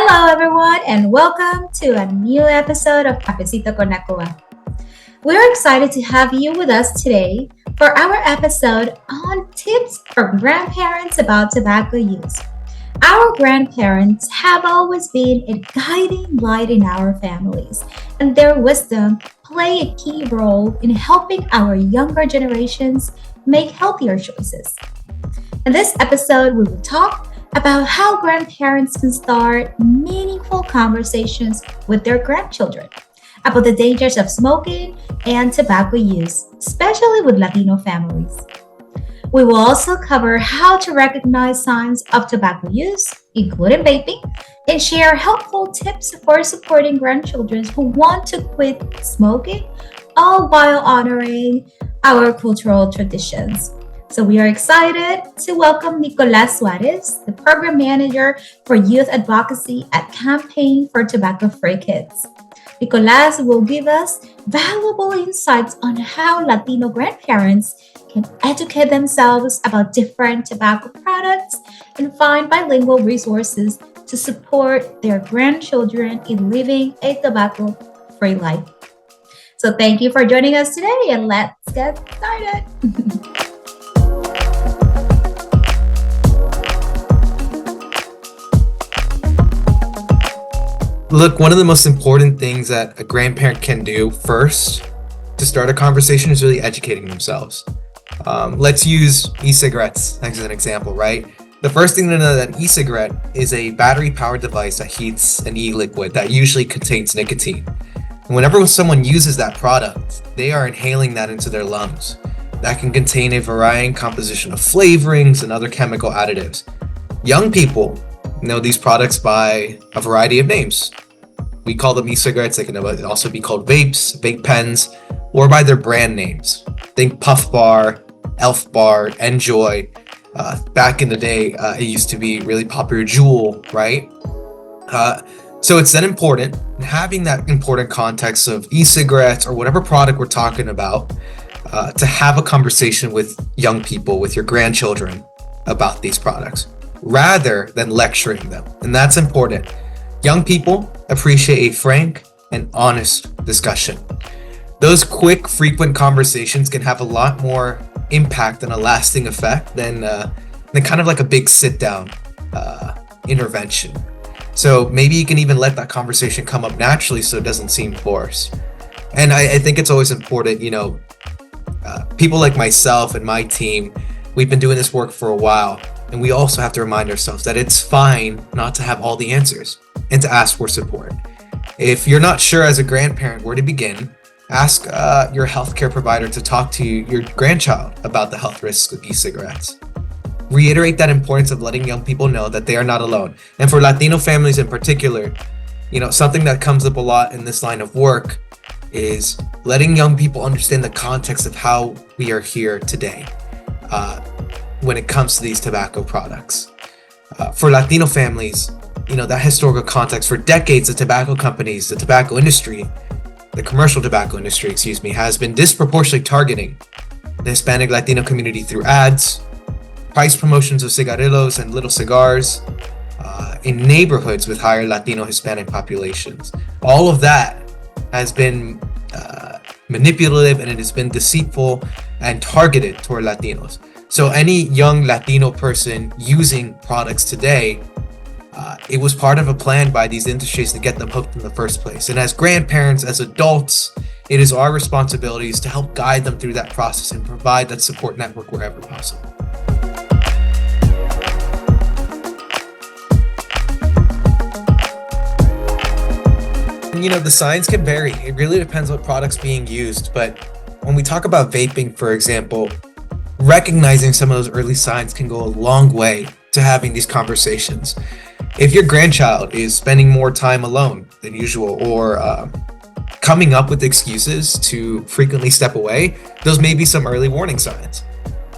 Hello, everyone, and welcome to a new episode of Cafecito con NHCOA. We're excited to have you with us today for our episode on tips for grandparents about tobacco use. Our grandparents have always been a guiding light in our families, and their wisdom play a key role in helping our younger generations make healthier choices. In this episode, we will talk about how grandparents can start meaningful conversations with their grandchildren about the dangers of smoking and tobacco use, especially with Latino families. We will also cover how to recognize signs of tobacco use, including vaping, and share helpful tips for supporting grandchildren who want to quit smoking, all while honoring our cultural traditions. So we are excited to welcome Nicolas Suarez, the Program Manager for Youth Advocacy at Campaign for Tobacco-Free Kids. Nicolas will give us valuable insights on how Latino grandparents can educate themselves about different tobacco products and find bilingual resources to support their grandchildren in living a tobacco-free life. So thank you for joining us today, and let's get started. Look, one of the most important things that a grandparent can do first to start a conversation is really educating themselves. Let's use e-cigarettes as an example, right? The first thing to know that e-cigarette is a battery-powered device that heats an e-liquid that usually contains nicotine. And whenever someone uses that product, they are inhaling that into their lungs. That can contain a varying composition of flavorings and other chemical additives. Young people know these products by a variety of names. We call them e-cigarettes. They can also be called vapes, vape pens, or by their brand names. Think Puff Bar, Elf Bar, Enjoy. Back in the day, it used to be really popular, Juul, right? So it's then important, having that important context of e-cigarettes or whatever product we're talking about, to have a conversation with young people, with your grandchildren about these products, rather than lecturing them. And that's important. Young people appreciate a frank and honest discussion. Those quick, frequent conversations can have a lot more impact and a lasting effect than kind of like a big sit-down intervention. So maybe you can even let that conversation come up naturally so it doesn't seem forced. And I think it's always important, people like myself and my team, we've been doing this work for a while. And we also have to remind ourselves that it's fine not to have all the answers and to ask for support. If you're not sure as a grandparent where to begin, ask your healthcare provider to talk to your grandchild about the health risks of e-cigarettes. Reiterate that importance of letting young people know that they are not alone. And for Latino families in particular, something that comes up a lot in this line of work is letting young people understand the context of how we are here today. When it comes to these tobacco products. For Latino families, that historical context, for decades, the tobacco companies, the tobacco industry, the commercial tobacco industry, has been disproportionately targeting the Hispanic Latino community through ads, price promotions of cigarillos and little cigars, in neighborhoods with higher Latino Hispanic populations. All of that has been manipulative, and it has been deceitful and targeted toward Latinos. So any young Latino person using products today, it was part of a plan by these industries to get them hooked in the first place. And as grandparents, as adults, it is our responsibilities to help guide them through that process and provide that support network wherever possible. The signs can vary. It really depends what product's being used. But when we talk about vaping, for example, recognizing some of those early signs can go a long way to having these conversations. If your grandchild is spending more time alone than usual, or coming up with excuses to frequently step away, those may be some early warning signs.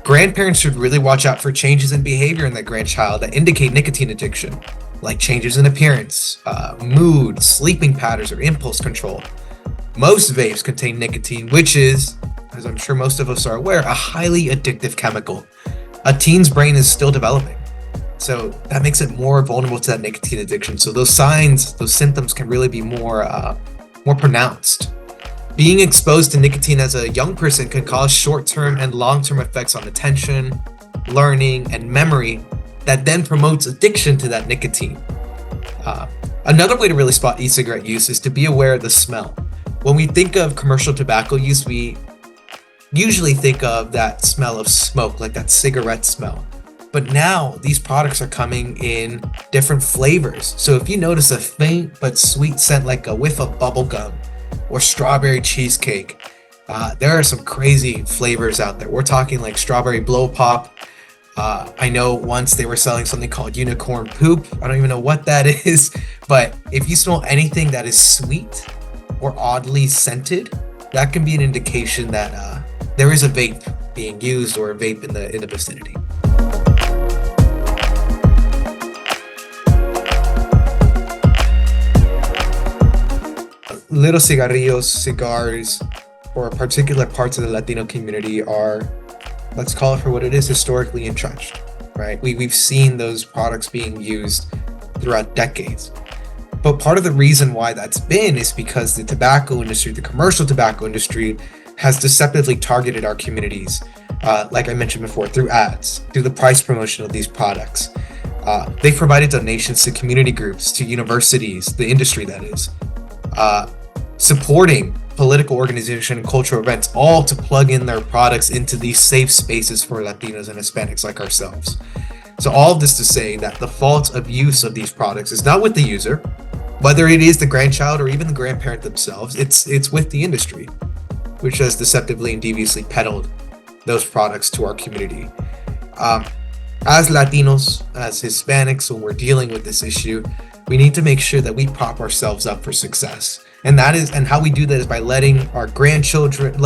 Grandparents should really watch out for changes in behavior in their grandchild that indicate nicotine addiction, like changes in appearance, mood, sleeping patterns, or impulse control. Most vapes contain nicotine, which is, as I'm sure most of us are aware, a highly addictive chemical. A teen's brain is still developing. So that makes it more vulnerable to that nicotine addiction. So those signs, those symptoms can really be more pronounced. Being exposed to nicotine as a young person can cause short-term and long-term effects on attention, learning, and memory that then promotes addiction to that nicotine. Another way to really spot e-cigarette use is to be aware of the smell. When we think of commercial tobacco use, we usually think of that smell of smoke, like that cigarette smell. But now these products are coming in different flavors. So if you notice a faint but sweet scent like a whiff of bubble gum or strawberry cheesecake, there are some crazy flavors out there. We're talking like strawberry blow pop. I know once they were selling something called unicorn poop. I don't even know what that is, but if you smell anything that is sweet or oddly scented, that can be an indication that there is a vape being used or a vape in the vicinity. Little cigarrillos, cigars, or particular parts of the Latino community are, let's call it for what it is, historically entrenched, right? We've seen those products being used throughout decades. But part of the reason why that's been is because the tobacco industry, the commercial tobacco industry, has deceptively targeted our communities, like I mentioned before, through ads, through the price promotion of these products. They've provided donations to community groups, to universities, the industry that is, supporting political organization and cultural events, all to plug in their products into these safe spaces for Latinos and Hispanics like ourselves. So all of this to say that the fault of use of these products is not with the user, whether it is the grandchild or even the grandparent themselves, it's with the industry, which has deceptively and deviously peddled those products to our community. As Latinos, as Hispanics, when we're dealing with this issue, we need to make sure that we prop ourselves up for success. And how we do that is by letting the grandchildren,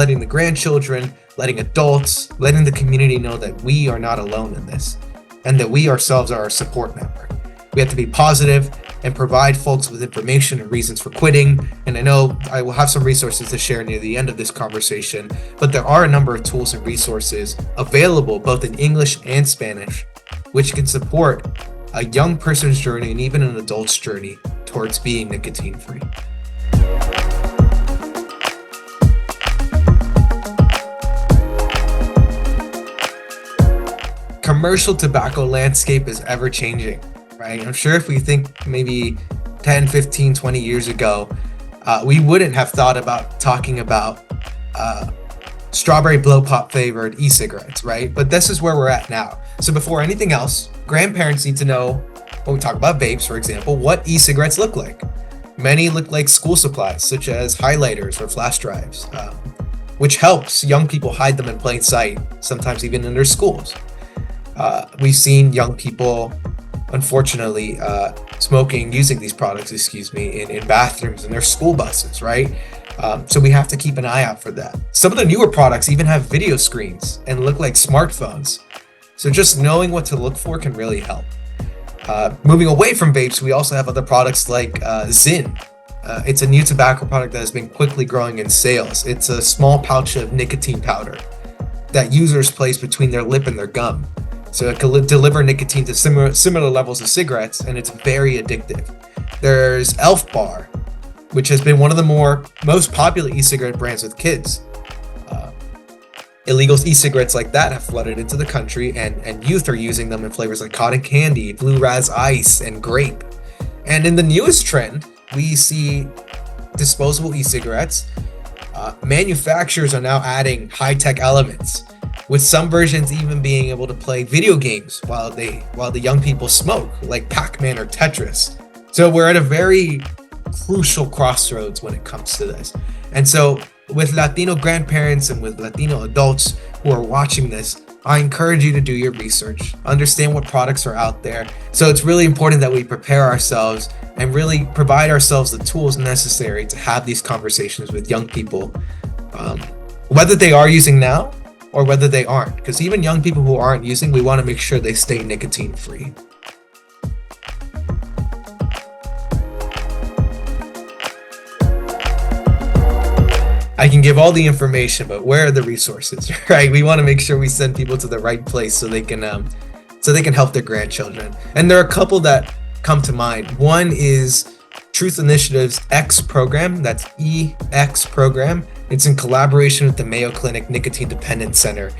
letting adults, letting the community know that we are not alone in this, and that we ourselves are a support network. We have to be positive and provide folks with information and reasons for quitting. And I know I will have some resources to share near the end of this conversation, but there are a number of tools and resources available both in English and Spanish, which can support a young person's journey and even an adult's journey towards being nicotine-free. Commercial tobacco landscape is ever changing, right? I'm sure if we think maybe 10, 15, 20 years ago, we wouldn't have thought about talking about strawberry blow pop flavored e-cigarettes, right? But this is where we're at now. So before anything else, grandparents need to know, when we talk about vapes, for example, what e-cigarettes look like. Many look like school supplies, such as highlighters or flash drives, which helps young people hide them in plain sight, sometimes even in their schools. We've seen young people, unfortunately, using these products, in bathrooms and their school buses, right? So we have to keep an eye out for that. Some of the newer products even have video screens and look like smartphones. So just knowing what to look for can really help. Moving away from vapes, we also have other products like Zyn. It's a new tobacco product that has been quickly growing in sales. It's a small pouch of nicotine powder that users place between their lip and their gum. So it can deliver nicotine to similar levels of cigarettes, and it's very addictive. There's Elf Bar, which has been one of the most popular e-cigarette brands with kids. Illegal e-cigarettes like that have flooded into the country, and youth are using them in flavors like cotton candy, blue raz ice, and grape. And in the newest trend, we see disposable e-cigarettes. Manufacturers are now adding high-tech elements, with some versions even being able to play video games while the young people smoke, like Pac-Man or Tetris. So we're at a very crucial crossroads when it comes to this. And so with Latino grandparents and with Latino adults who are watching this, I encourage you to do your research, understand what products are out there. So it's really important that we prepare ourselves and really provide ourselves the tools necessary to have these conversations with young people, whether they are using now or whether they aren't. Because even young people who aren't using, we want to make sure they stay nicotine free. I can give all the information, but where are the resources, right? We want to make sure we send people to the right place so they can so they can help their grandchildren. And there are a couple that come to mind. One is Truth Initiative's X program, that's EX program. It's in collaboration with the Mayo Clinic Nicotine Dependence Center.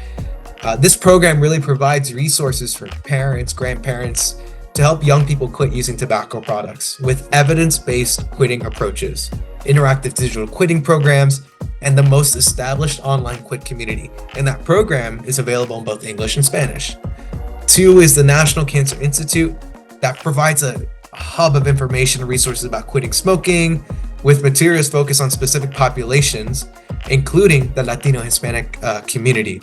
This program really provides resources for parents, grandparents, to help young people quit using tobacco products with evidence-based quitting approaches, interactive digital quitting programs, and the most established online quit community. And that program is available in both English and Spanish. Two is the National Cancer Institute that provides a hub of information and resources about quitting smoking with materials focused on specific populations, including the Latino Hispanic community.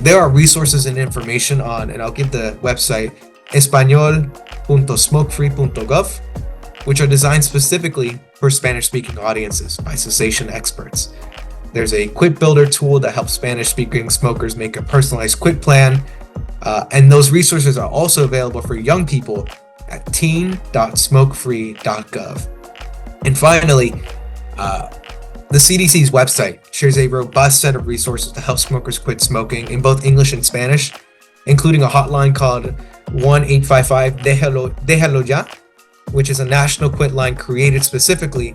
There are resources and information on, and I'll give the website, espanol.smokefree.gov, which are designed specifically for Spanish-speaking audiences by cessation experts. There's a quit builder tool that helps Spanish-speaking smokers make a personalized quit plan, and those resources are also available for young people at teen.smokefree.gov. And finally, the CDC's website shares a robust set of resources to help smokers quit smoking in both English and Spanish, including a hotline called 1-855-Déjalo Ya, which is a national quit line created specifically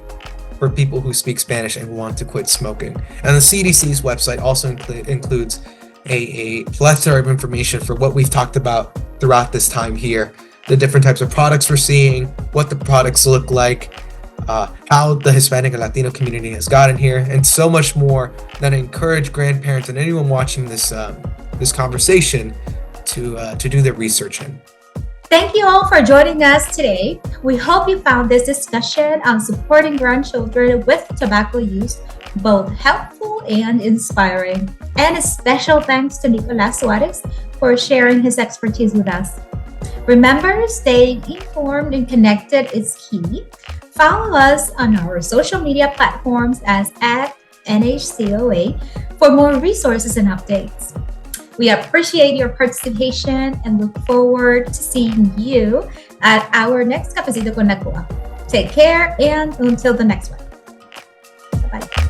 for people who speak Spanish and want to quit smoking. And the CDC's website also includes a plethora of information for what we've talked about throughout this time here, the different types of products we're seeing, what the products look like, how the Hispanic and Latino community has gotten here, and so much more that I encourage grandparents and anyone watching this conversation to do their research in. Thank you all for joining us today. We hope you found this discussion on supporting grandchildren with tobacco use both helpful and inspiring. And a special thanks to Nicolas Suarez for sharing his expertise with us. Remember, staying informed and connected is key. Follow us on our social media platforms as @NHCOA for more resources and updates. We appreciate your participation and look forward to seeing you at our next Cafecito con NHCOA. Take care and until the next one. Bye-bye.